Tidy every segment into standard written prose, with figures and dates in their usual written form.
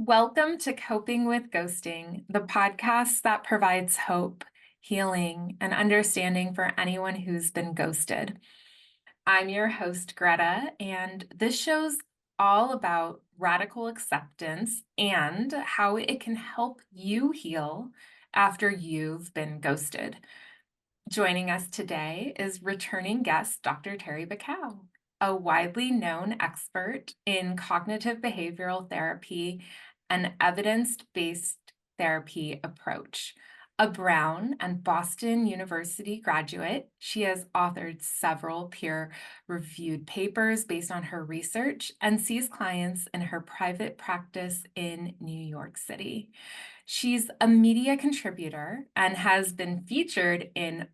Welcome to Coping with Ghosting, the podcast that provides hope, healing, and understanding for anyone who's been ghosted. I'm your host, Greta, and this show's all about radical acceptance and how it can help you heal after you've been ghosted. Joining us today is returning guest Dr. Terri Bacow, a widely known expert in cognitive behavioral therapy and evidence-based therapy approach. A Brown and Boston University graduate, she has authored several peer-reviewed papers based on her research and sees clients in her private practice in New York City. She's a media contributor and has been featured in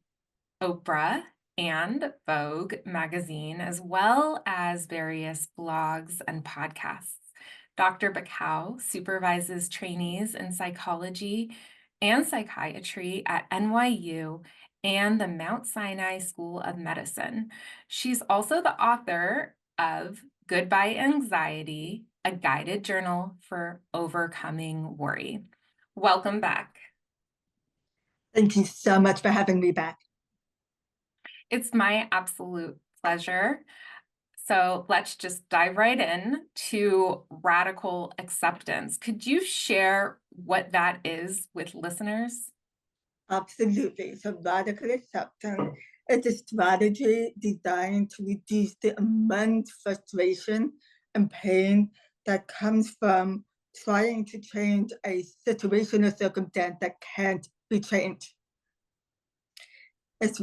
Oprah and Vogue magazine, as well as various blogs and podcasts. Dr. Bacow supervises trainees in psychology and psychiatry at NYU and the Mount Sinai School of Medicine. She's also the author of Goodbye Anxiety, a guided journal for overcoming worry. Welcome back. Thank you so much for having me back. It's my absolute pleasure. So let's just dive right in to radical acceptance. Could you share what that is with listeners? Absolutely. So radical acceptance is a strategy designed to reduce the immense frustration and pain that comes from trying to change a situation or circumstance that can't be changed. It's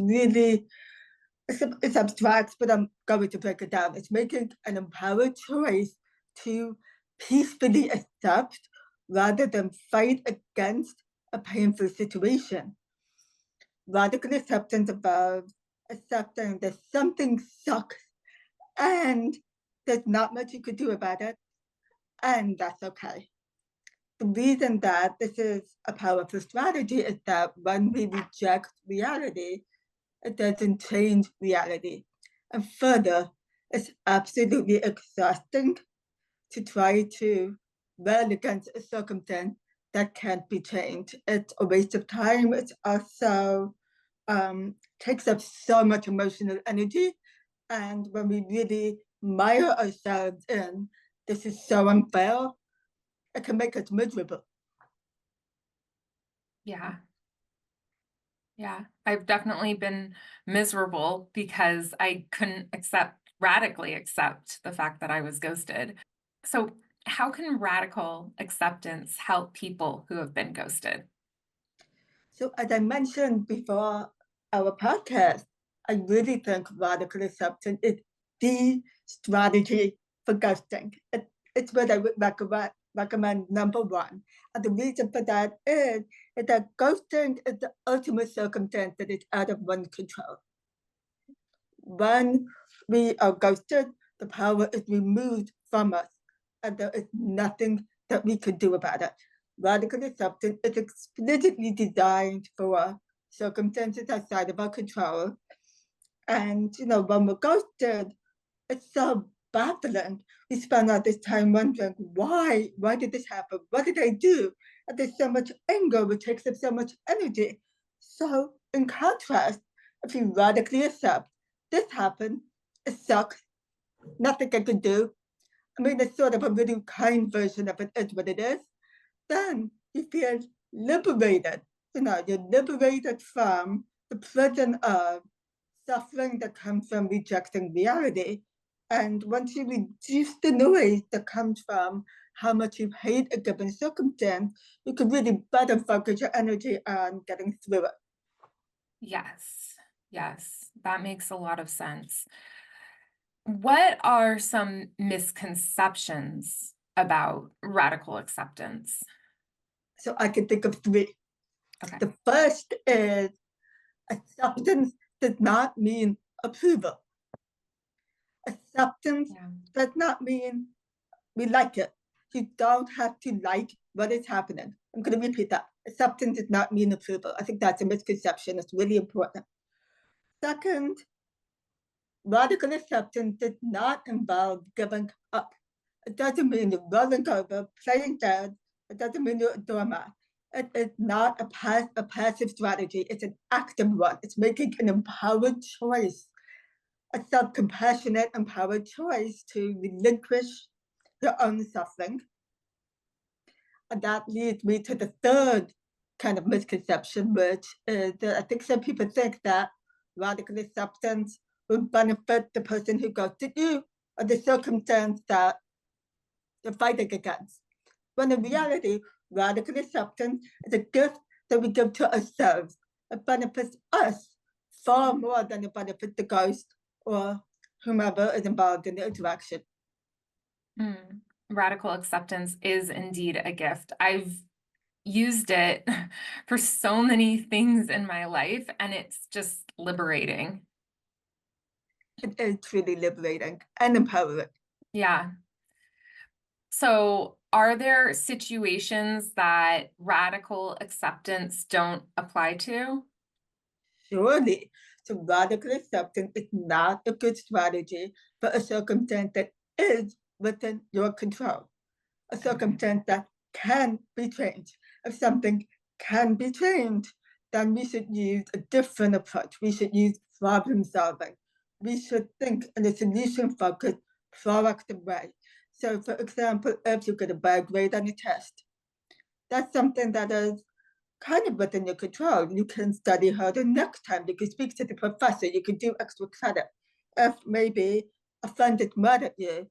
abstract, but I'm going to break it down. It's making an empowered choice to peacefully accept rather than fight against a painful situation. Radical acceptance involves accepting that something sucks and there's not much you could do about it, and that's okay. The reason that this is a powerful strategy is that when we reject reality, it doesn't change reality. And further, it's absolutely exhausting to try to rail against a circumstance that can't be changed. It's a waste of time. It also takes up so much emotional energy. And when we really mire ourselves in, this is so unfair, it can make us miserable. Yeah. Yeah. I've definitely been miserable because I couldn't radically accept the fact that I was ghosted. So, how can radical acceptance help people who have been ghosted? So, as I mentioned before our podcast, I really think radical acceptance is the strategy for ghosting. It's what I would recommend number one. And the reason for that is that ghosting is the ultimate circumstance that is out of one's control. When we are ghosted, the power is removed from us, and there is nothing that we could do about it. Radical acceptance is explicitly designed for circumstances outside of our control. And, when we're ghosted, it's so baffling. We spend all this time wondering, why? Why did this happen? What did I do? And there's so much anger, which takes up so much energy. So, in contrast, if you radically accept this happened, it sucks, nothing I can do. I mean, it's sort of a really kind version of it is what it is. Then you feel liberated. You're liberated from the prison of suffering that comes from rejecting reality. And once you reduce the noise that comes from how much you hate a given circumstance, you can really better focus your energy on getting through it. Yes. Yes. That makes a lot of sense. What are some misconceptions about radical acceptance? So I can think of three. Okay. The first is acceptance does not mean approval. Acceptance Yeah. does not mean we like it. You don't have to like what is happening. I'm going to repeat that. Acceptance does not mean approval. I think that's a misconception. It's really important. Second, radical acceptance does not involve giving up. It doesn't mean you're rolling over, playing dead. It doesn't mean you're a doormat. It is not a passive strategy. It's an active one. It's making an empowered choice, a self-compassionate, empowered choice to relinquish your own suffering. And that leads me to the third kind of misconception, which is that I think some people think that radical acceptance will benefit the person who ghosted you or the circumstance that you're fighting against. When in reality, radical acceptance is a gift that we give to ourselves. It benefits us far more than it benefits the ghost or whomever is involved in the interaction. Radical acceptance is indeed a gift. I've used it for so many things in my life, and it's just liberating. It is truly liberating and empowering. Yeah. So, are there situations that radical acceptance don't apply to? Surely, so radical acceptance is not a good strategy for a circumstance that is within your control, a circumstance that can be changed. If something can be changed, then we should use a different approach. We should use problem solving. We should think in a solution focused, proactive way. So, for example, if you get a bad grade on a test, that's something that is kind of within your control. You can study harder next time. You can speak to the professor. You can do extra credit. If maybe a friend is mad at you,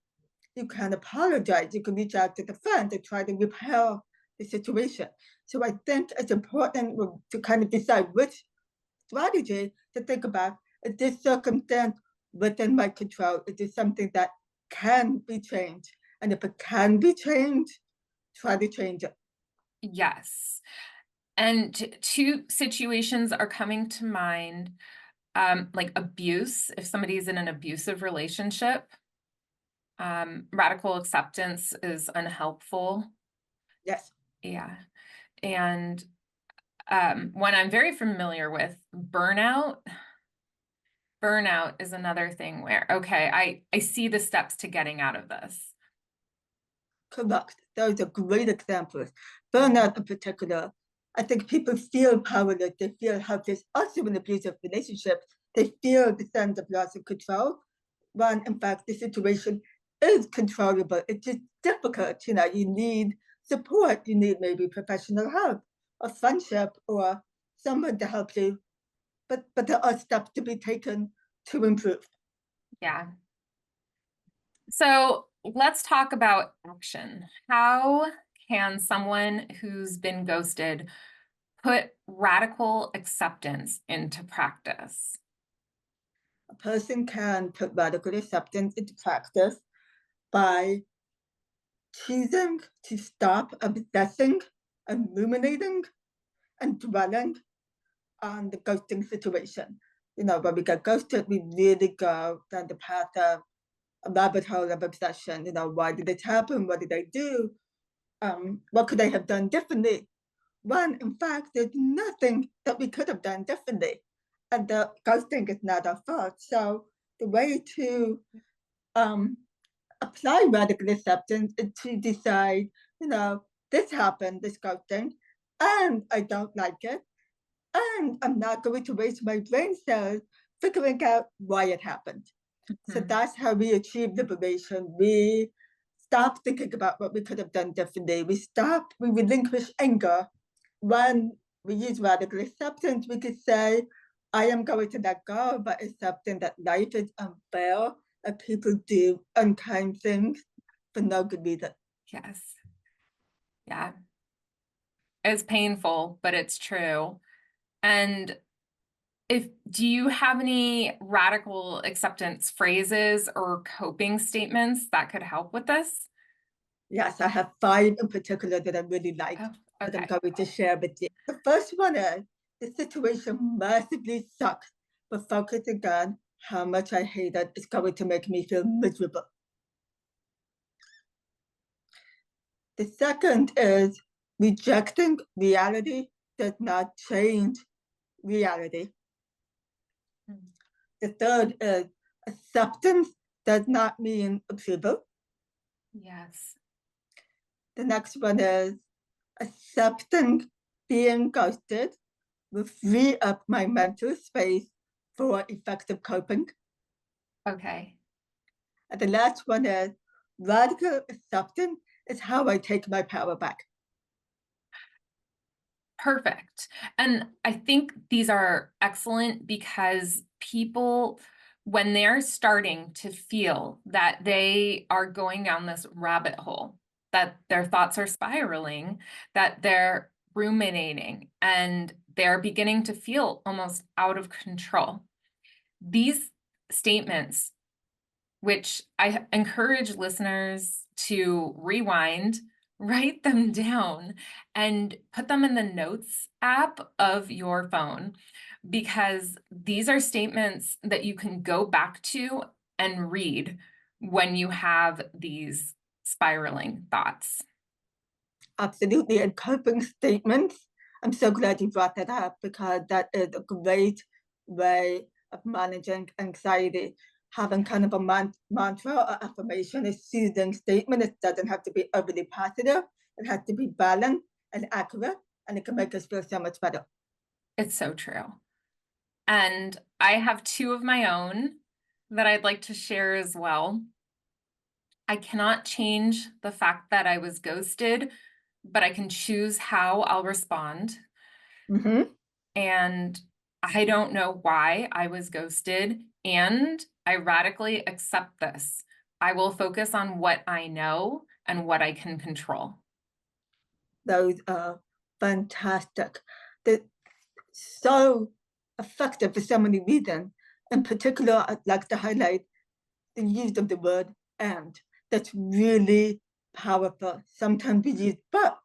you can apologize. You can reach out to the friend and try to repair the situation. So I think it's important to kind of decide which strategy to think about. Is this circumstance within my control? Is this something that can be changed? And if it can be changed, try to change it. Yes. And two situations are coming to mind, like abuse, if somebody's in an abusive relationship. Radical acceptance is unhelpful. Yes. Yeah. And one I'm very familiar with, burnout. Burnout is another thing where, okay, I see the steps to getting out of this. Correct. Those are great examples. Burnout in particular, I think people feel powerless. They feel helpless. Also in abusive relationships, they feel the sense of loss of control when in fact the situation is controllable. It's just difficult. You need support. You need maybe professional help or friendship or someone to help you. But there are steps to be taken to improve. Yeah. So let's talk about action. How can someone who's been ghosted put radical acceptance into practice? A person can put radical acceptance into practice by choosing to stop obsessing and ruminating and dwelling on the ghosting situation. When we get ghosted, we really go down the path of a rabbit hole of obsession. Why did it happen? What did I do? What could I have done differently? When, in fact, there's nothing that we could have done differently. And the ghosting is not our fault. So the way to apply radical acceptance is to decide, this happened, this ghosting, and I don't like it. And I'm not going to waste my brain cells figuring out why it happened. So that's how we achieve liberation. We stop thinking about what we could have done differently. We relinquish anger. When we use radical acceptance, we could say, I am going to let go by accepting that life is unfair and people do unkind things for no good reason. Yes. Yeah. It's painful, but it's true. And do you have any radical acceptance phrases or coping statements that could help with this? Yes, I have 5 in particular that I really like Oh, that I'm okay. going to share with you. The first one is the situation massively sucks, but focusing on how much I hate it is going to make me feel miserable. The second is rejecting reality does not change reality. The third is acceptance does not mean approval. Yes. The next one is accepting being ghosted will free up my mental space for effective coping. Okay. And the last one is radical acceptance is how I take my power back. Perfect. And I think these are excellent because people, when they're starting to feel that they are going down this rabbit hole, that their thoughts are spiraling, that they're ruminating, and they're beginning to feel almost out of control, these statements, which I encourage listeners to rewind, write them down, and put them in the notes app of your phone, because these are statements that you can go back to and read when you have these spiraling thoughts. Absolutely. And coping statements, I'm so glad you brought that up because that is a great way of managing anxiety. Having kind of a mantra or affirmation, a soothing statement. It doesn't have to be overly positive. It has to be balanced and accurate, and it can make us feel so much better. It's so true. And I have two of my own that I'd like to share as well. I cannot change the fact that I was ghosted, but I can choose how I'll respond. Mm-hmm. And I don't know why I was ghosted. And I radically accept this. I will focus on what I know and what I can control. Those are fantastic. They're so effective for so many reasons. In particular, I'd like to highlight the use of the word and. That's really powerful. Sometimes we use but.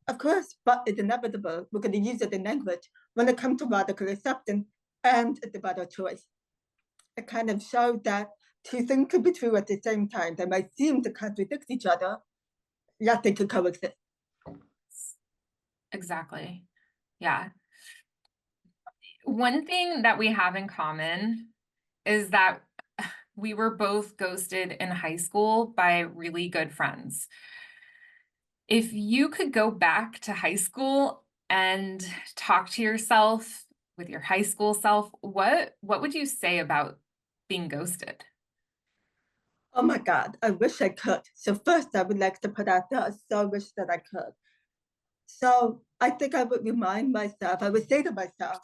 Of course, but is inevitable. We're going to use it in language. When it comes to radical acceptance, and it's about our choice. It kind of shows that two things could be true at the same time. They might seem to contradict each other, yet they could coexist. Exactly. Yeah. One thing that we have in common is that we were both ghosted in high school by really good friends. If you could go back to high school and talk to yourself with your high school self, what would you say about being ghosted? Oh my God, I wish I could. So first I would like to put out there, I so wish that I could. So I think I would remind myself, I would say to myself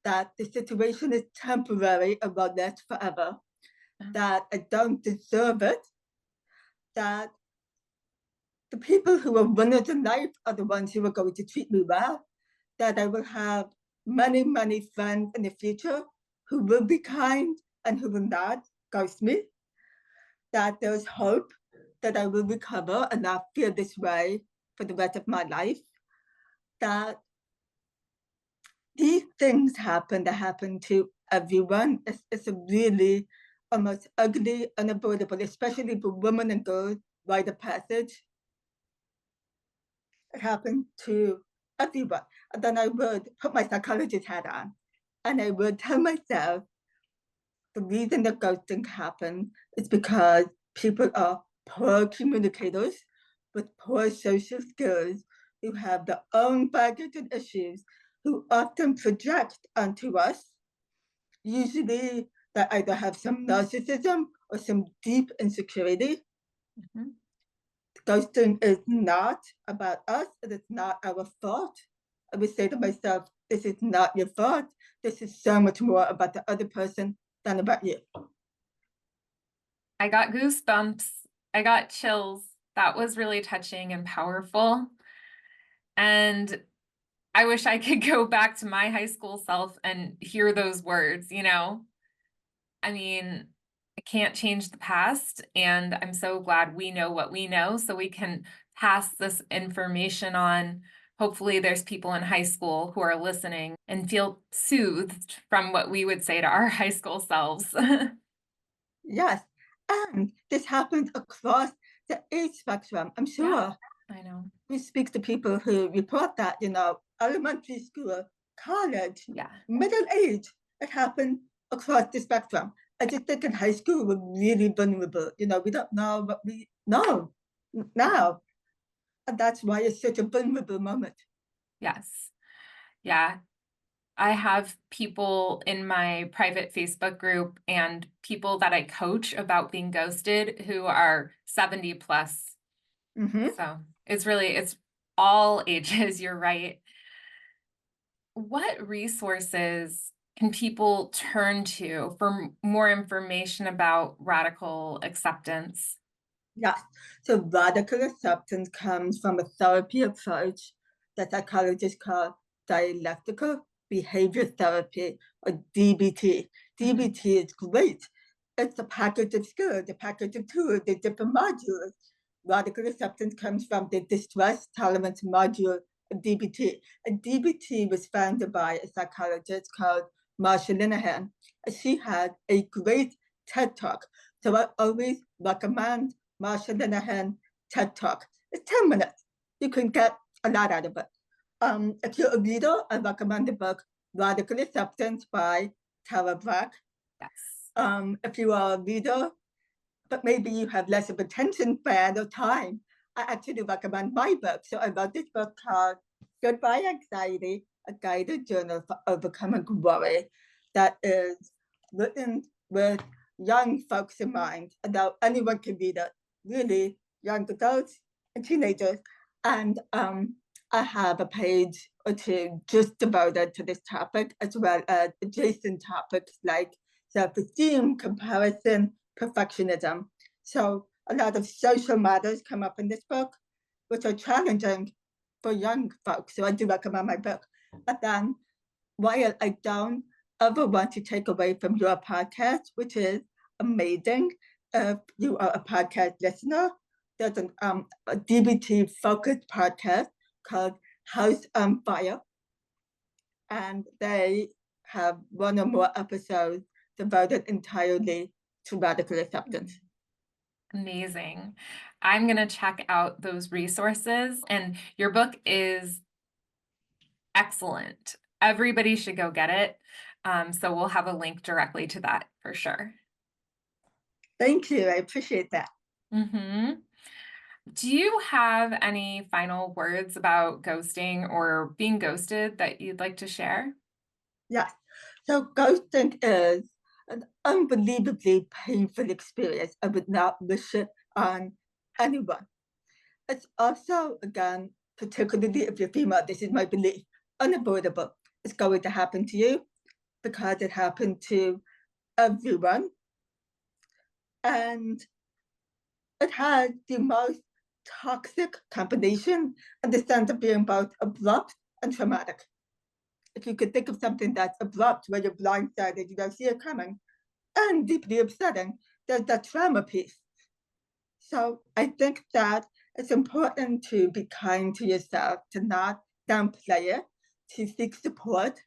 that the situation is temporary and will last forever, that I don't deserve it, that the people who are winners in life are the ones who are going to treat me well, that I will have many, many friends in the future who will be kind and who will not ghost me, that there's hope that I will recover and not feel this way for the rest of my life, that these things happen that happen to everyone. It's a really almost ugly, unavoidable, especially for women and girls, rite of passage. It happened to everyone. And then I would put my psychologist hat on and I would tell myself the reason that ghosting happens is because people are poor communicators with poor social skills who have their own baggage and issues who often project onto us. Usually, they either have some narcissism or some deep insecurity. Mhm. Ghosting is not about us, it is not our fault. I would say to myself, this is not your fault. This is so much more about the other person than about you. I got goosebumps. I got chills. That was really touching and powerful. And I wish I could go back to my high school self and hear those words, you know? I mean, I can't change the past, and I'm so glad we know what we know so we can pass this information on. Hopefully, there's people in high school who are listening and feel soothed from what we would say to our high school selves. Yes, and this happens across the age spectrum. I'm Yeah, sure I know. we speak to people who report that, elementary school, college, Yeah. middle age, it happens across the spectrum. I just think in high school we're really vulnerable. You know, we don't know what we know now. And that's why it's such a vulnerable moment. Yes. Yeah. I have people in my private Facebook group and people that I coach about being ghosted who are 70 plus. Mm-hmm. So it's all ages, you're right. What resources can people turn to for more information about radical acceptance? Yes. So radical acceptance comes from a therapy approach that psychologists call dialectical behavior therapy, or DBT. Mhm. DBT is great. It's a package of skills, a package of tools, the different modules. Radical acceptance comes from the distress tolerance module of DBT. And DBT was founded by a psychologist called Marsha Linehan. And she had a great TED Talk. So I always recommend Marsha Linehan TED Talk. It's 10 minutes. You can get a lot out of it. If you're a reader, I recommend the book Radical Acceptance by Terri Bacow. Yes. If you are a reader, but maybe you have less of attention span or time, I actually recommend my book. So I wrote this book called Goodbye Anxiety, a guided journal for overcoming worry, that is written with young folks in mind. And now anyone can read it, really, young adults and teenagers. And I have a page or two just devoted to this topic, as well as adjacent topics like self-esteem, comparison, perfectionism. So a lot of social matters come up in this book, which are challenging for young folks. So I do recommend my book. But then while I don't ever want to take away from your podcast, which is amazing, if you are a podcast listener, there's a DBT focused podcast called House on Fire, and they have one or more episodes devoted entirely to radical acceptance. Amazing. I'm going to check out those resources, and your book is excellent. Everybody should go get it. So we'll have a link directly to that for sure. Thank you. I appreciate that. Mm-hmm. Do you have any final words about ghosting or being ghosted that you'd like to share? Yes. So ghosting is an unbelievably painful experience. I would not wish it on anyone. It's also, again, particularly if you're female, this is my belief, unavoidable. It's going to happen to you because it happened to everyone. And it has the most toxic combination in the sense of being both abrupt and traumatic. If you could think of something that's abrupt, where you're blindsided, you don't see it coming, and deeply upsetting, there's that trauma piece. So I think that it's important to be kind to yourself, to not downplay it, to seek support,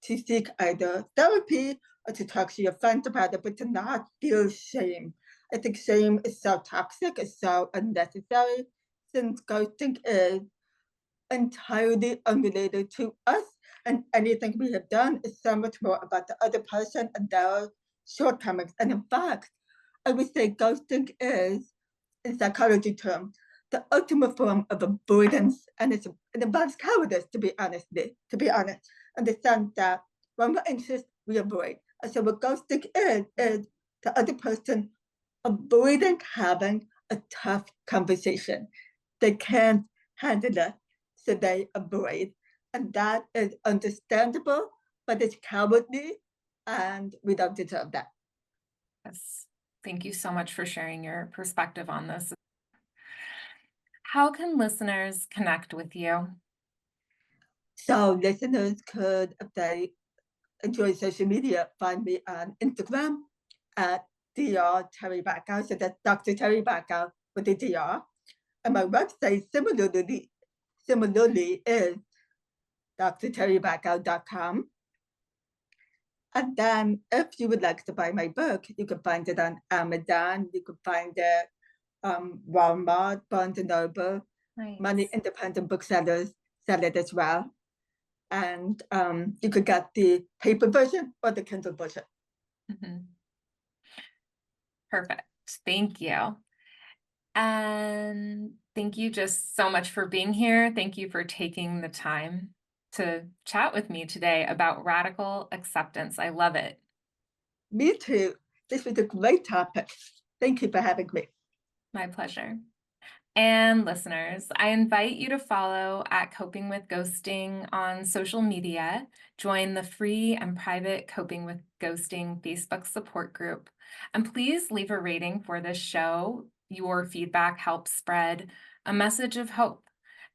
to seek either therapy or to talk to your friends about it, but to not feel shame. I think shame is so toxic, it's so unnecessary, since ghosting is entirely unrelated to us, and anything we have done is so much more about the other person and their shortcomings. And in fact, I would say ghosting is, in psychology terms, the ultimate form of avoidance, and it involves cowardice, to be honest, in the sense that when we're anxious, we avoid. And so what ghosting is the other person avoiding having a tough conversation. They can't handle it, so they avoid. And that is understandable, but it's cowardly, and we don't deserve that. Yes. Thank you so much for sharing your perspective on this. How can listeners connect with you? So listeners could, if they enjoy social media, find me on Instagram at Dr. Terri Bacow. So that's Dr. Terri Bacow with the Dr. And my website similarly is drterribacow.com. And then if you would like to buy my book, you can find it on Amazon. You can find it Walmart, Barnes and Noble. Nice. Many independent booksellers sell it as well. And you could get the paper version or the Kindle version. Mhm. Perfect. Thank you. And thank you just so much for being here. Thank you for taking the time to chat with me today about radical acceptance. I love it. Me too. This was a great topic. Thank you for having me. My pleasure. And listeners, I invite you to follow at Coping with Ghosting on social media. Join the free and private Coping with Ghosting Facebook support group. And please leave a rating for this show. Your feedback helps spread a message of hope.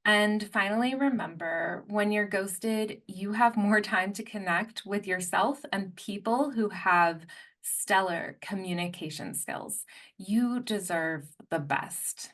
And finally, remember, when you're ghosted, you have more time to connect with yourself and people who have stellar communication skills. You deserve the best.